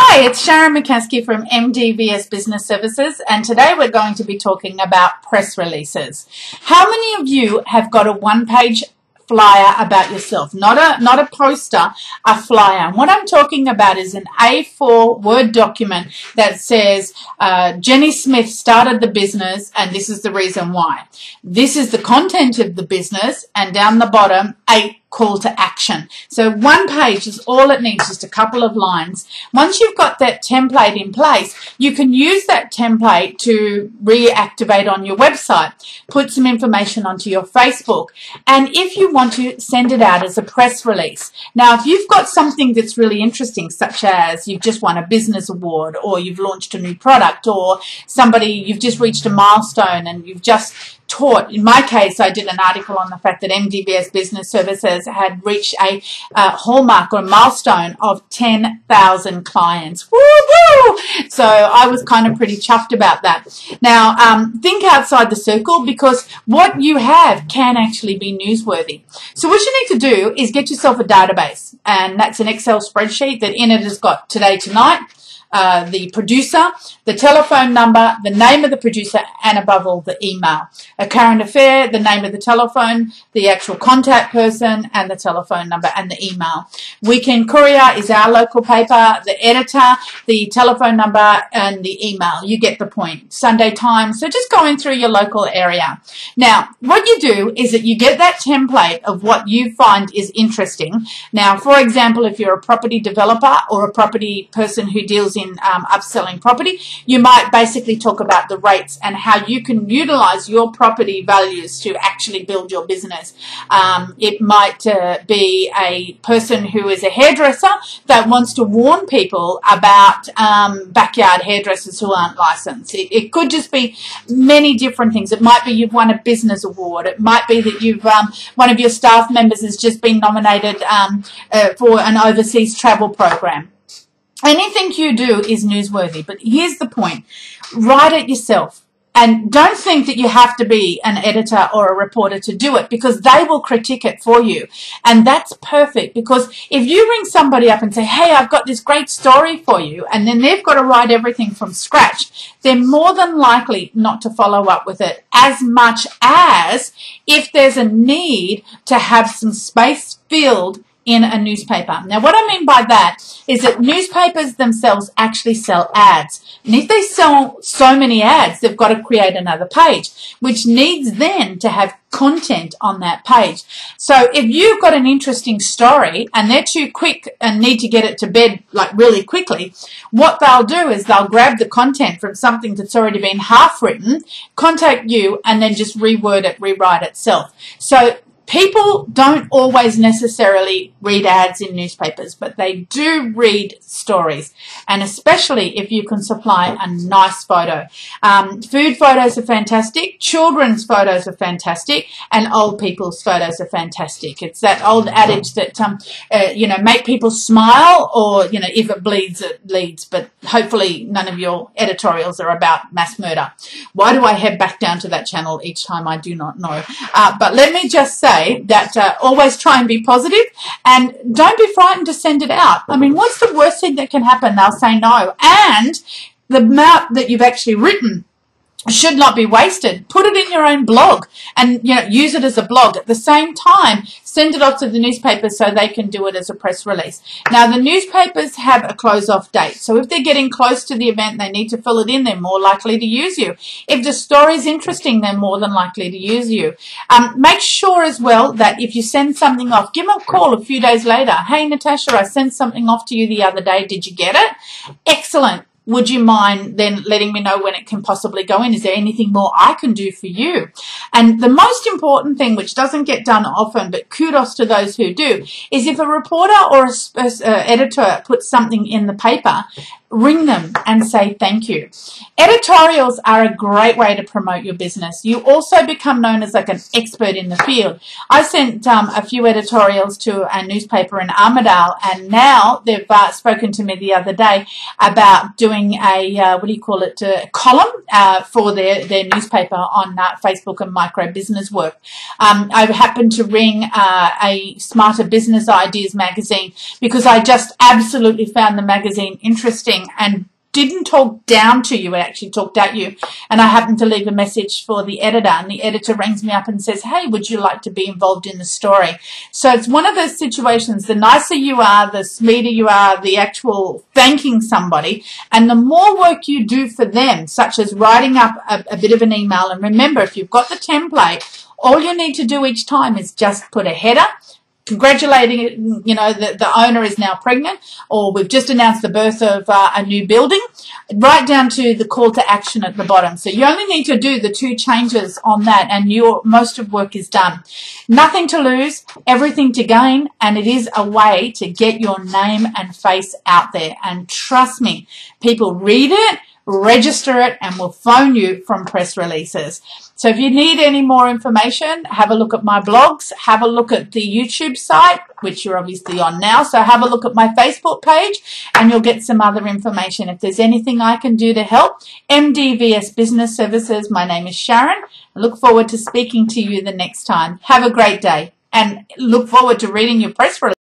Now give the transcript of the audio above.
Hi, it's Sharon McCaskey from MDVS Business Services, and today we're going to be talking about press releases. How many of you have got a one-page flyer about yourself? Not a poster, a flyer. And what I'm talking about is an A4 Word document that says Jenny Smith started the business and this is the reason why. This is the content of the business, and down the bottom, 8 call to action. So one page is all it needs, just a couple of lines. Once you've got that template in place, you can use that template to reactivate on your website, put some information onto your Facebook, and if you want to send it out as a press release. Now, if you've got something that's really interesting, such as you've just won a business award, or you've launched a new product, or you've just reached a milestone and you've just taught. In my case, I did an article on the fact that MDVS Business Services had reached a hallmark or a milestone of 10,000 clients. Woo-hoo! So I was kind of pretty chuffed about that. Now, think outside the circle, because what you have can actually be newsworthy. So what you need to do is get yourself a database, and that's an Excel spreadsheet that in it has got today, tonight, the producer, the telephone number, the name of the producer, and above all, the email. A current affair, the name of the telephone, the actual contact person, and the telephone number and the email. Weekend Courier is our local paper, the editor, the telephone number, and the email. You get the point. Sunday Times. So just going through your local area. Now, what you do is that you get that template of what you find is interesting. Now, for example, if you're a property developer or a property person who deals in upselling property, you might basically talk about the rates and how you can utilize your property values to actually build your business. It might be a person who is a hairdresser that wants to warn people about backyard hairdressers who aren't licensed. It could just be many different things. It might be you've won a business award. It might be that you've one of your staff members has just been nominated for an overseas travel program. Anything you do is newsworthy, but here's the point. Write it yourself. And don't think that you have to be an editor or a reporter to do it, because they will critique it for you. And that's perfect, because if you ring somebody up and say, hey, I've got this great story for you, and then they've got to write everything from scratch, they're more than likely not to follow up with it, as much as if there's a need to have some space filled in a newspaper. Now, what I mean by that is that newspapers themselves actually sell ads. And if they sell so many ads, they've got to create another page, which needs then to have content on that page. So if you've got an interesting story and they're too quick and need to get it to bed like really quickly, what they'll do is they'll grab the content from something that's already been half written, contact you, and then just reword it, rewrite itself. So people don't always necessarily read ads in newspapers, but they do read stories, and especially if you can supply a nice photo. Food photos are fantastic, children's photos are fantastic, and old people's photos are fantastic. It's that old adage that, make people smile, or, if it bleeds, it leads. But hopefully none of your editorials are about mass murder. Why do I head back down to that channel each time? I do not know. But let me just say that always try and be positive, and don't be frightened to send it out. I mean, what's the worst thing that can happen? They'll say no. And the amount that you've actually written should not be wasted. Put it in your own blog and use it as a blog. At the same time, send it off to the newspapers so they can do it as a press release. Now, the newspapers have a close-off date, so if they're getting close to the event, they need to fill it in. They're more likely to use you. If the story is interesting, they're more than likely to use you. Make sure as well that if you send something off, give them a call a few days later. Hey, Natasha, I sent something off to you the other day. Did you get it? Excellent. Would you mind then letting me know when it can possibly go in? Is there anything more I can do for you? And the most important thing, which doesn't get done often, but kudos to those who do, is if a reporter or an editor puts something in the paper, ring them and say thank you. Editorials are a great way to promote your business. You also become known as like an expert in the field. I sent a few editorials to a newspaper in Armidale, and now they've spoken to me the other day about doing a, a column for their newspaper on Facebook and micro business work. I happened to ring a Smarter Business Ideas magazine because I just absolutely found the magazine interesting and didn't talk down to you, it actually talked at you. And I happened to leave a message for the editor, and the editor rings me up and says, hey, would you like to be involved in the story? So it's one of those situations, the nicer you are, the sweeter you are, the actual thanking somebody, and the more work you do for them, such as writing up a bit of an email. And remember, if you've got the template, all you need to do each time is just put a header, congratulating, the owner is now pregnant, or we've just announced the birth of a new building, right down to the call to action at the bottom. So you only need to do the 2 changes on that, and your most of work is done. Nothing to lose, everything to gain, and it is a way to get your name and face out there. And trust me, people read it, register it, and will phone you from press releases. So if you need any more information, have a look at my blogs, have a look at the YouTube site, which you're obviously on now. So have a look at my Facebook page, and you'll get some other information. If there's anything I can do to help, MDVS Business Services, my name is Sharon. I look forward to speaking to you the next time. Have a great day, and look forward to reading your press release.